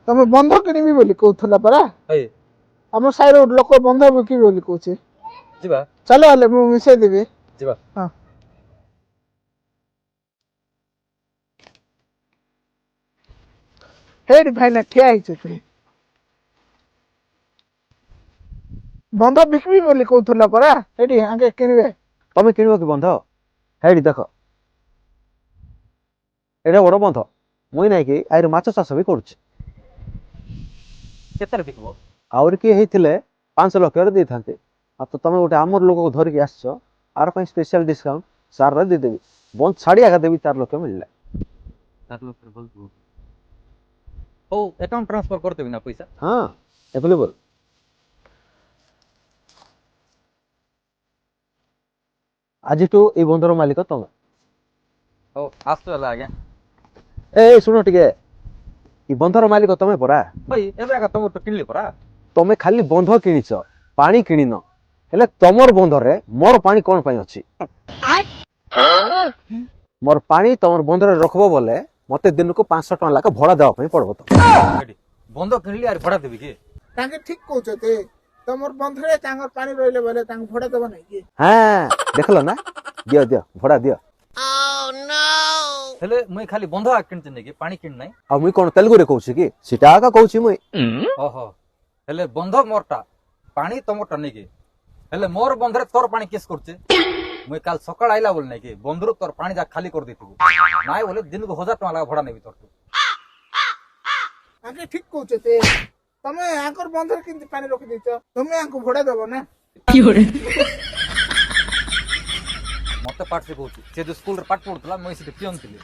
ତମେ ବନ୍ଧ କିଣିବି ବୋଲି କହୁଥିଲା ପରା। ଭାଇ ଆମ ସାହିର ଗୋଟେ ଲୋକ ବନ୍ଧ ବିକିବି ବୋଲି କହୁଛି। ଯିବା ଚାଲ ହେଲେ ମୁଁ ମିଶେଇ ଦେବି। ଯିବା। ହଁ। ହେଇଠି ଭାଇନା ଠିଆ ହେଇଛନ୍ତି। ବନ୍ଧ ବିକିବି ବୋଲି କହୁଥିଲା ପରା। ଏଇଠି ଆଗେ କିଣିବେ। ତମେ କିଣିବ କି ବନ୍ଧ? ହେଇଠି ଦେଖ, ଏଇଟା ବଡ ବନ୍ଧ। ମୁଇଁ ନାଇକି ଆଇର ମାଛ ଚାଷ ବି କରୁଛି। କେତେରେ ବିକିବ? ଆହୁରି କିଏ ହେଇଥିଲେ 5 ଲକ୍ଷରେ ଦେଇଥାନ୍ତେ। ଆଉ ତ ତମେ ଗୋଟେ ଆମର ଲୋକକୁ ଧରିକି ଆସିଛ, ଆର ପାଇଁ ସ୍ପେଶାଲ ଡିସକାଉଣ୍ଟ ସାରରେ ଦେଇଦେବି। ବନ୍ଦ ଛାଡ଼ି ଆକା ଦେବି 4 ଲକ୍ଷ ମିଳିଲା। 4 ଲକ୍ଷରେ ଭଲ ଥିବ। ହଉ ଆକାଉଣ୍ଟ ଟ୍ରାନ୍ସଫର କରିଦେବି ନା ପଇସା? ହଁ, ଏଭେଲେବଲ। ଆଜିଠୁ ଏଇ ବନ୍ଧର ମାଲିକ ତମେ। ହଉ ଆସୁଛୁ ହେଲା ଆଜ୍ଞା। ଶୁଣ ଟିକେ, ଏ ବନ୍ଧର ମାଲିକ ତମେ ପରା। ଭାଇ ଏବେ ଆକା ତମର ତ କିଣିଲି ପରା। ତମେ ଖାଲି ବନ୍ଧ କିଣିଛ, ପାଣି କିଣିନ। ହେଲେ ତମର ବନ୍ଧରେ ମୋର ପାଣି କଣ ପାଇଁ ଅଛି? ମୋର ପାଣି ତମର ବନ୍ଧରେ ରଖବ ବୋଲେ ମତେ ଦିନକୁ 500 ଟଙ୍କା ଲେଖା ଭଡ଼ା ଦେବା ପାଇଁ ପଡବ। ଏଠି ବନ୍ଧ କିଣିଲି ଆରେ ଭଡ଼ା ଦେବି କି? ତାଙ୍କେ ଠିକ କହୁଛନ୍ତି। ତମର ବନ୍ଧରେ ତାଙ୍କର ପାଣି ରହିଲେ ବୋଲେ ତାଙ୍କୁ ଭଡ଼ା ଦେବ ନାଇଁ କି? ହଁ, ଦେଖିଲ ନା? ଦିଅ ଦିଅ, ଭଡ଼ା ଦିଅ। ହେଲେ ମୁଇଁ ଖାଲି ବନ୍ଧ ଆକା କିଣିଛି ନାଇଁ କି, ପାଣି କିଣି ନାହିଁ। ଆଉ ମୁଇଁ କଣ ତେଲୁଗୁରେ କହୁଛି କି? ସେଟା ଆକା କହୁଛି ମୁଇଁ। ଓହୋ, ହେଲେ ବନ୍ଧ ମୋରଟା, ପାଣି ତମରଟା ନାଇଁ କି? ହେଲେ ମୋର ବନ୍ଧରେ ତୋର ପାଣି କେସ୍ କରୁଛେ। ମୁଇଁ କାଲି ସକାଳ ଆଇଲା ବୋଲି ନାଇଁ କି ବନ୍ଧରୁ ତୋର ପାଣି ଯାକ ଖାଲି କରିଦେଇଥିବୁ। ନାଇଁ ବୋଲେ ଦିନକୁ 1000 ଟଙ୍କା ଲେଖା ଭଡ଼ା ନେବି ତୋରଠୁ। ତାଙ୍କେ ଠିକ କହୁଛନ୍ତି। ତମେ ଆଙ୍କର ବନ୍ଧରେ କେମିତି ପାଣି ରଖିଦେଇଛ? ତମେ ଆଙ୍କୁ ଭଡ଼ା ଦେବ ନା। ମତେ ପାଠ ଶିଖଉଛି। ସେ ଯୋଉ ସ୍କୁଲରେ ପାଠ ପଢୁଥିଲା ମୁଇଁ ସେଠି ପିଅନ ଥିଲି।